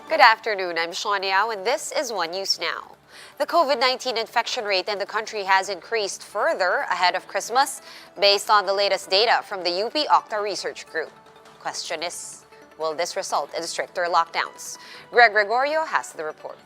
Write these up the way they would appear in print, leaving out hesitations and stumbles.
Good afternoon, I'm Sean Yao, and this is One News Now. The COVID-19 infection rate in the country has increased further ahead of Christmas based on the latest data from the UP Octa Research Group. Question is, will this result in stricter lockdowns? Greg Gregorio has the report.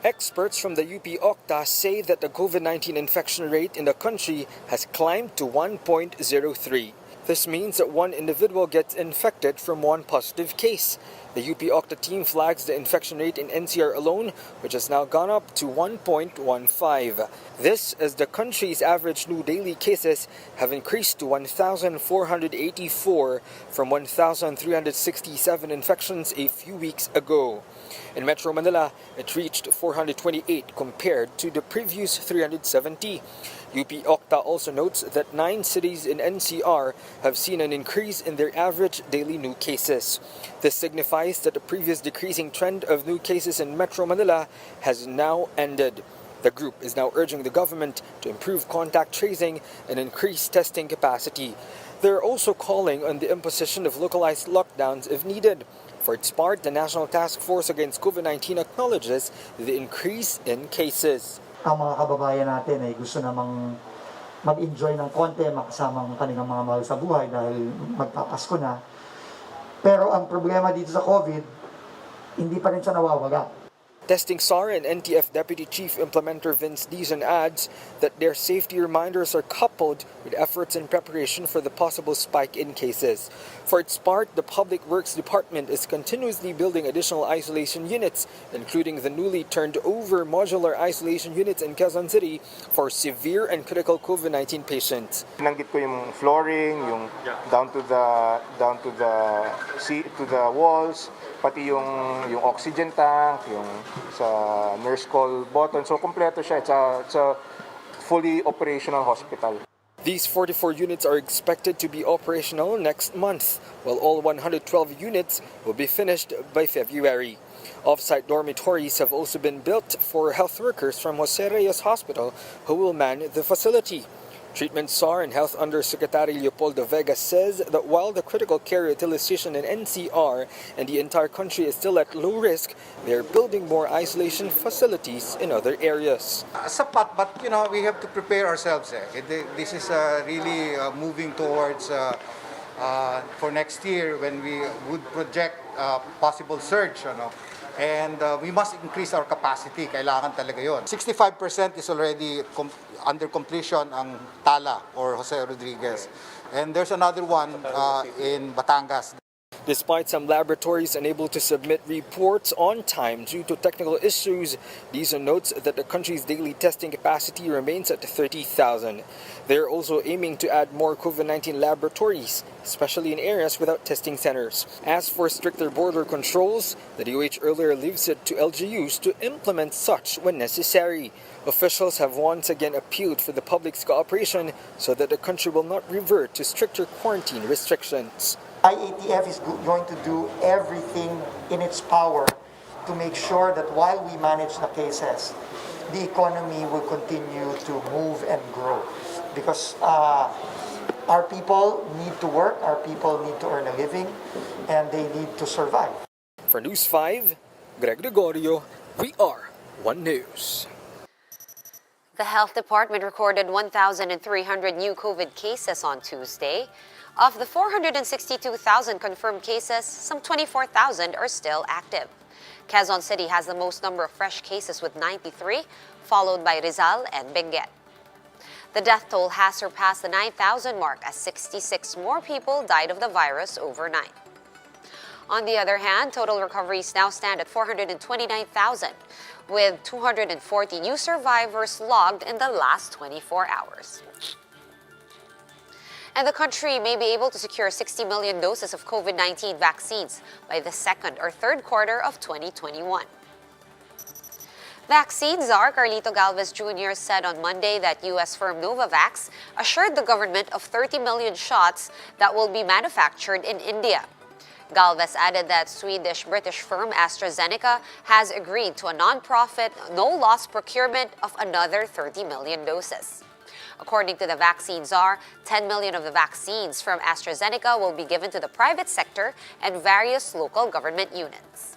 Experts from the UP Octa say that the COVID-19 infection rate in the country has climbed to 1.03. This means that one individual gets infected from one positive case. The UP Octa team flags the infection rate in NCR alone, which has now gone up to 1.15. This as the country's average new daily cases have increased to 1,484 from 1,367 infections a few weeks ago. In Metro Manila, it reached 428 compared to the previous 370. UP Octa also notes that 9 cities in NCR have seen an increase in their average daily new cases. This signifies that the previous decreasing trend of new cases in Metro Manila has now ended. The group is now urging the government to improve contact tracing and increase testing capacity. They're also calling on the imposition of localized lockdowns if needed. For its part, the National Task Force Against COVID-19 acknowledges the increase in cases. Ang mga kababayan natin ay gusto namang mag-enjoy ng konti, makasama ang kanilang mga mahal sa buhay dahil magpapasko na. Pero ang problema dito sa COVID, hindi pa rin siya nawawala. Testing SAR and NTF Deputy Chief Implementer Vince Dizon adds that their safety reminders are coupled with efforts in preparation for the possible spike in cases. For its part, the Public Works Department is continuously building additional isolation units, including the newly turned over modular isolation units in Quezon City for severe and critical COVID-19 patients. Nanggit ko yung flooring, yung down to the walls, pati yung oxygen tank, yung sa nurse call button. So kompleto siya. It's a fully operational hospital. These 44 units are expected to be operational next month, while all 112 units will be finished by February. Off-site dormitories have also been built for health workers from Jose Reyes Hospital who will man the facility. Treatment SAR and Health Undersecretary Leopoldo Vega says that while the critical care utilization in NCR and the entire country is still at low risk, they are building more isolation facilities in other areas. Sapat, but we have to prepare ourselves. This is really moving towards for next year when we would project possible surge. And we must increase our capacity. Kailangan talaga yon. 65% is already under completion ang Tala or Jose Rodriguez. And there's another one in Batangas. Despite some laboratories unable to submit reports on time due to technical issues, Dizon notes that the country's daily testing capacity remains at 30,000. They're also aiming to add more COVID-19 laboratories, especially in areas without testing centers. As for stricter border controls, the DOH earlier leaves it to LGUs to implement such when necessary. Officials have once again appealed for the public's cooperation so that the country will not revert to stricter quarantine restrictions. IATF is going to do everything in its power to make sure that while we manage the cases, the economy will continue to move and grow. Because our people need to work, our people need to earn a living, and they need to survive. For News 5, Greg Gregorio, we are One News. The Health Department recorded 1,300 new COVID cases on Tuesday. Of the 462,000 confirmed cases, some 24,000 are still active. Quezon City has the most number of fresh cases with 93, followed by Rizal and Benguet. The death toll has surpassed the 9,000 mark as 66 more people died of the virus overnight. On the other hand, total recoveries now stand at 429,000, with 240 new survivors logged in the last 24 hours. And the country may be able to secure 60 million doses of COVID-19 vaccines by the second or third quarter of 2021. Vaccine czar Carlito Galvez Jr. said on Monday that U.S. firm Novavax assured the government of 30 million shots that will be manufactured in India. Galvez added that Swedish-British firm AstraZeneca has agreed to a non-profit, no-loss procurement of another 30 million doses. According to the vaccine czar, 10 million of the vaccines from AstraZeneca will be given to the private sector and various local government units.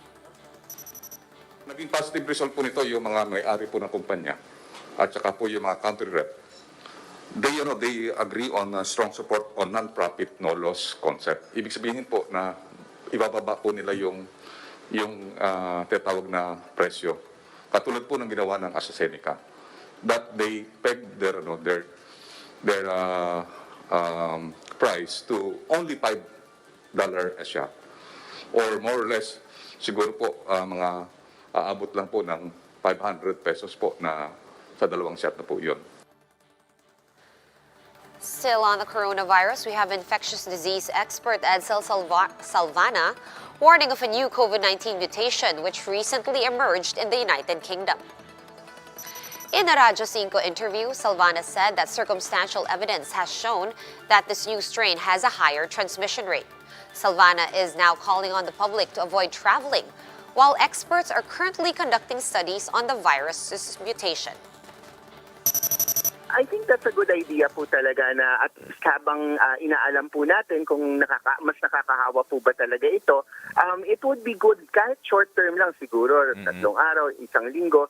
Naging positive result po nito yung mga may-ari po ng kumpanya at saka po yung mga country rep. They agree on strong support on non-profit, no-loss concept. Ibig sabihin po na ibababa po nila yung tinatawag na presyo. Katulad po ng ginawa ng AstraZeneca. That they peg their price to only $5 a shot. Or more or less, siguro po mga aabot lang po ng 500 pesos po na sa dalawang shot na po yun. Still on the coronavirus, we have infectious disease expert Edsel Salvana warning of a new COVID-19 mutation which recently emerged in the United Kingdom. In a Radyo 5 interview, Salvana said that circumstantial evidence has shown that this new strain has a higher transmission rate. Salvana is now calling on the public to avoid traveling, while experts are currently conducting studies on the virus's mutation. I think that's a good idea po talaga na at least habang inaalam po natin kung mas nakakahawa po ba talaga ito, it would be good kahit short term lang siguro, 3 araw, 1 linggo.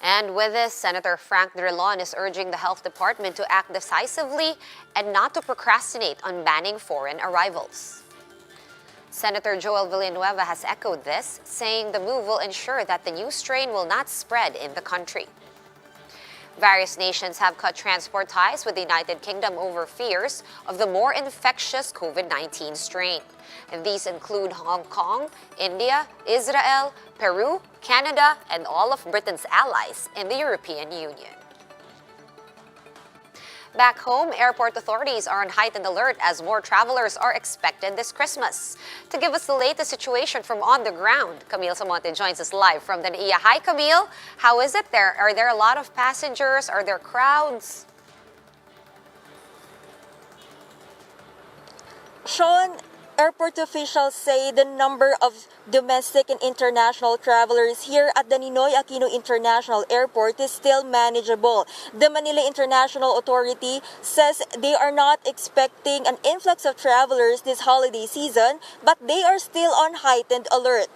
And with this, Senator Frank Drilon is urging the Health Department to act decisively and not to procrastinate on banning foreign arrivals. Senator Joel Villanueva has echoed this, saying the move will ensure that the new strain will not spread in the country. Various nations have cut transport ties with the United Kingdom over fears of the more infectious COVID-19 strain. And these include Hong Kong, India, Israel, Peru, Canada, and all of Britain's allies in the European Union. Back home, airport authorities are on heightened alert as more travelers are expected this Christmas. To give us the latest situation from on the ground, Camille Samonte joins us live from the NAIA. Hi, Camille. How is it there? Are there a lot of passengers? Are there crowds? Sean, airport officials say the number of domestic and international travelers here at the Ninoy Aquino International Airport is still manageable. The Manila International Authority says they are not expecting an influx of travelers this holiday season, but they are still on heightened alert.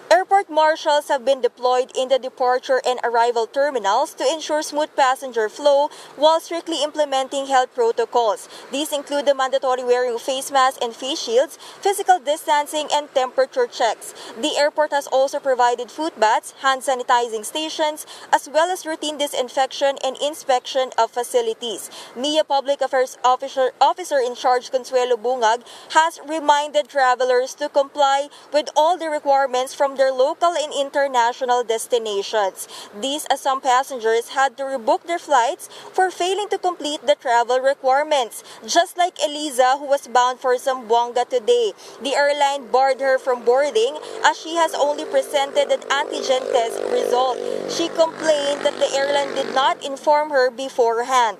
Airport marshals have been deployed in the departure and arrival terminals to ensure smooth passenger flow while strictly implementing health protocols. These include the mandatory wearing of face masks and face shields, physical distancing, and temperature checks. The airport has also provided foot baths, hand sanitizing stations, as well as routine disinfection and inspection of facilities. MIA Public Affairs Officer in charge Consuelo Bungag has reminded travelers to comply with all the requirements from their local and international destinations. These as some passengers had to rebook their flights for failing to complete the travel requirements. Just like Eliza, who was bound for Zamboanga today. The airline barred her from boarding as she has only presented an antigen test result. She complained that the airline did not inform her beforehand.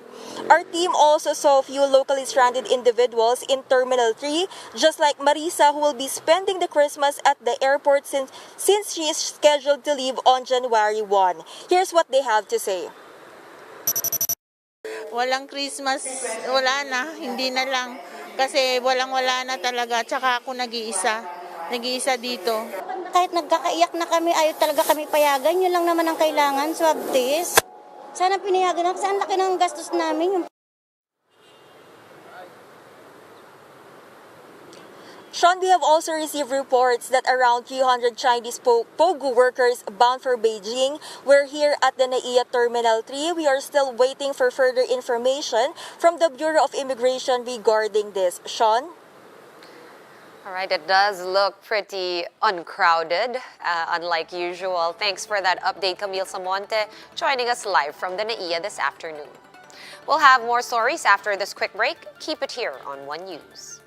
Our team also saw a few locally stranded individuals in Terminal 3, just like Marisa, who will be spending the Christmas at the airport since she is scheduled to leave on January 1. Here's what they have to say. Walang Christmas, wala na, hindi na lang. Kasi walang-wala na talaga, tsaka ako nag-iisa dito. Kahit nagkakaiyak na kami, ayaw talaga kami payagan, yun lang naman ang kailangan, swab test. Sana pinayagan na kasi ang laki ng gastos namin. Sean, we have also received reports that around 300 Chinese Pogu workers bound for Beijing were here at the NAIA Terminal 3. We are still waiting for further information from the Bureau of Immigration regarding this. Sean? All right, it does look pretty uncrowded, unlike usual. Thanks for that update, Camille Samonte, joining us live from the NAIA this afternoon. We'll have more stories after this quick break. Keep it here on One News.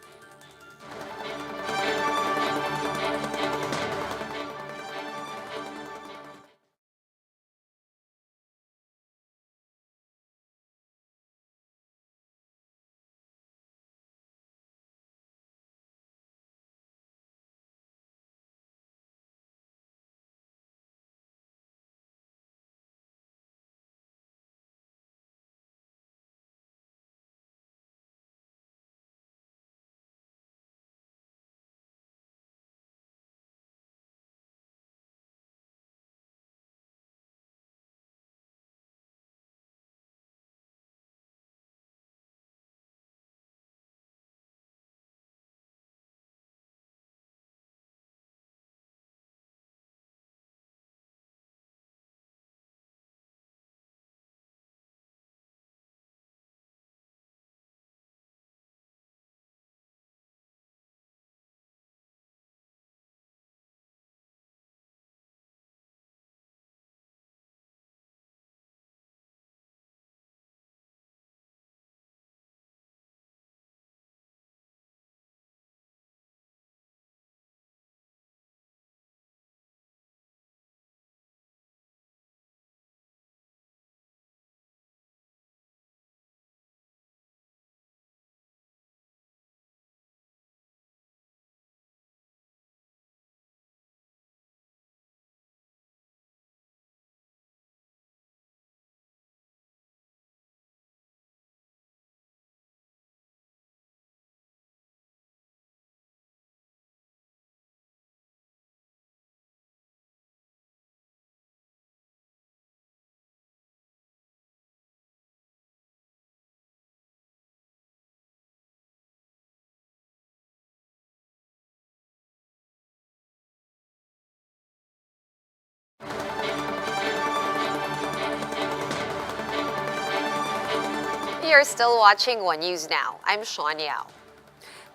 You're still watching One News Now. I'm Sean Yao.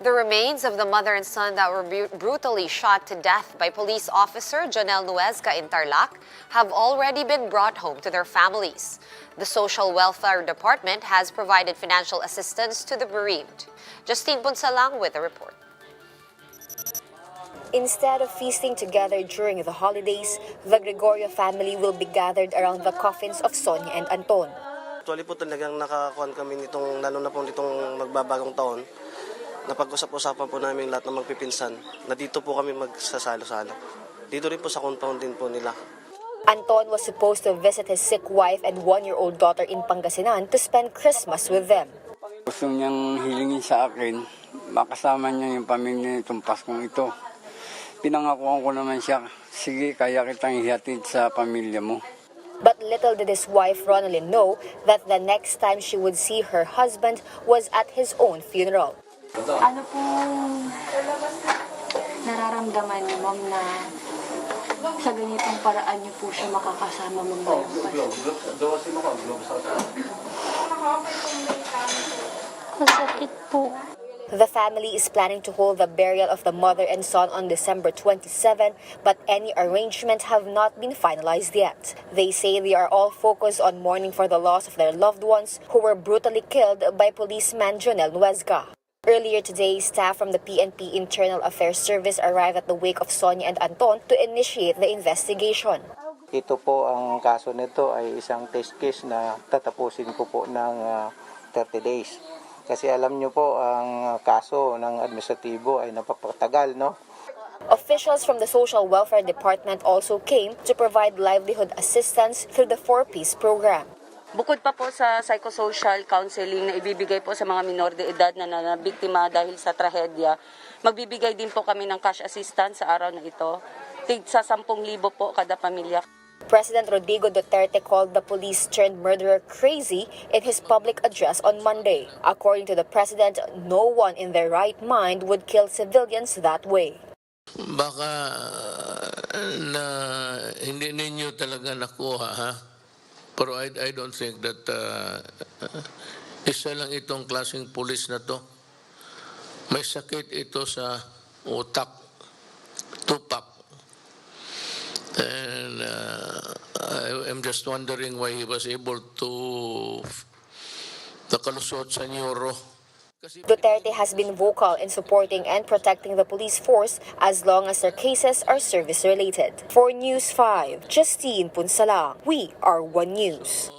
The remains of the mother and son that were brutally shot to death by police officer Jonel Nuezca in Tarlac have already been brought home to their families. The Social Welfare Department has provided financial assistance to the bereaved. Justine Punsalang with a report. Instead of feasting together during the holidays, the Gregorio family will be gathered around the coffins of Sonia and Anton. Actually po talagang nakakuan kami nitong, lalo na po nitong magbabagong taon. Napag-usap-usapan po namin lahat ng magpipinsan na dito po kami magsasalo-salo. Dito rin po sa compound din po nila. Anton was supposed to visit his sick wife and 1-year-old daughter in Pangasinan to spend Christmas with them. Gusto niyang hilingin sa akin, makasama niya yung pamilya nitong Paskong ito. Pinangakuan ko naman siya, sige, kaya kitang ihatid sa pamilya mo. But little did his wife Ronaldin know that the next time she would see her husband was at his own funeral. Ano po nararamdaman niyo, ma'am, na sa ganitong paraan niyo po siya makakasama mamayang Masakit po. The family is planning to hold the burial of the mother and son on December 27, but any arrangements have not been finalized yet. They say they are all focused on mourning for the loss of their loved ones who were brutally killed by policeman Jonel Nuezca. Earlier today, staff from the PNP Internal Affairs Service arrived at the wake of Sonia and Anton to initiate the investigation. Ito po ang kaso nito ay isang test case na tatapusin ko po ng 30 days. Kasi alam niyo po, ang kaso ng administratibo ay napapatagal, no? Officials from the Social Welfare Department also came to provide livelihood assistance through the 4-piece program. Bukod pa po sa psychosocial counseling na ibibigay po sa mga minor de edad na nabiktima dahil sa trahedya, magbibigay din po kami ng cash assistance sa araw na ito. Tig sa 10,000 po kada pamilya. President Rodrigo Duterte called the police-turned-murderer crazy in his public address on Monday. According to the president, no one in their right mind would kill civilians that way. Baka na hindi ninyo talaga nakuha, ha? Pero I don't think that isa lang itong klaseng pulis na to. May sakit ito sa utak, tupak. And I'm just wondering why he was able to nakalusot sa neuro. Duterte has been vocal in supporting and protecting the police force as long as their cases are service-related. For News 5, Justine Punsalang, we are One News.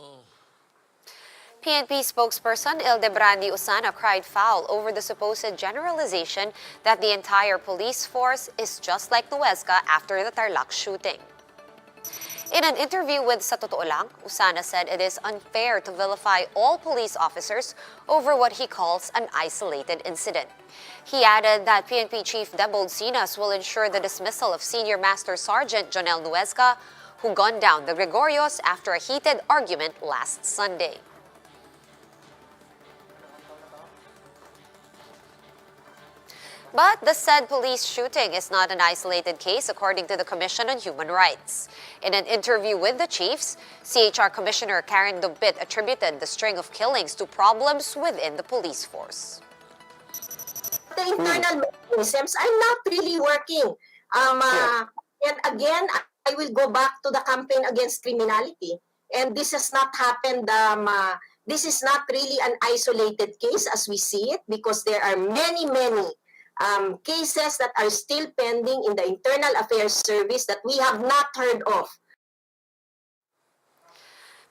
PNP spokesperson Ildebrandi Usana cried foul over the supposed generalization that the entire police force is just like Nuezca after the Tarlac shooting. In an interview with Sa Totoo Lang, Usana said it is unfair to vilify all police officers over what he calls an isolated incident. He added that PNP Chief Debold Sinas will ensure the dismissal of Senior Master Sergeant Jonel Nuezca, who gunned down the Gregorios after a heated argument last Sunday. But the said police shooting is not an isolated case, according to the Commission on Human Rights. In an interview with the chiefs, CHR Commissioner Karen Dumbit attributed the string of killings to problems within the police force. The internal mechanisms are not really working. And again, I will go back to the campaign against criminality. And this has not happened. This is not really an isolated case as we see it, because there are many cases that are still pending in the Internal Affairs Service that we have not heard of.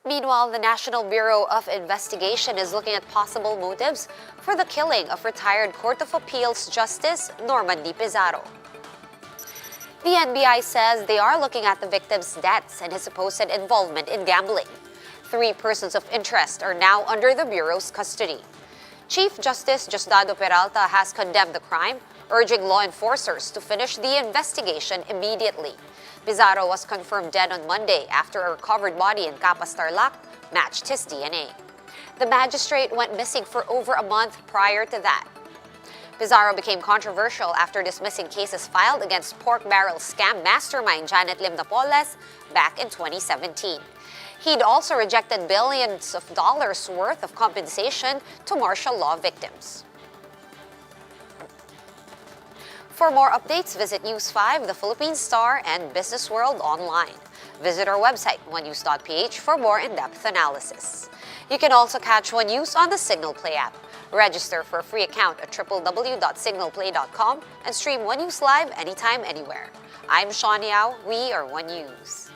Meanwhile, the National Bureau of Investigation is looking at possible motives for the killing of retired Court of Appeals Justice Norman D. Pizarro. The NBI says they are looking at the victim's debts and his supposed involvement in gambling. 3 persons of interest are now under the Bureau's custody. Chief Justice Diosdado Peralta has condemned the crime, urging law enforcers to finish the investigation immediately. Pizarro was confirmed dead on Monday after a recovered body in Capas Tarlac matched his DNA. The magistrate went missing for over a month prior to that. Pizarro became controversial after dismissing cases filed against pork barrel scam mastermind Janet Lim Napoles back in 2017. He'd also rejected billions of dollars worth of compensation to martial law victims. For more updates, visit News 5, The Philippine Star, and Business World online. Visit our website, onenews.ph, for more in-depth analysis. You can also catch One News on the Signal Play app. Register for a free account at www.signalplay.com and stream One News live anytime, anywhere. I'm Sean Yao. We are One News.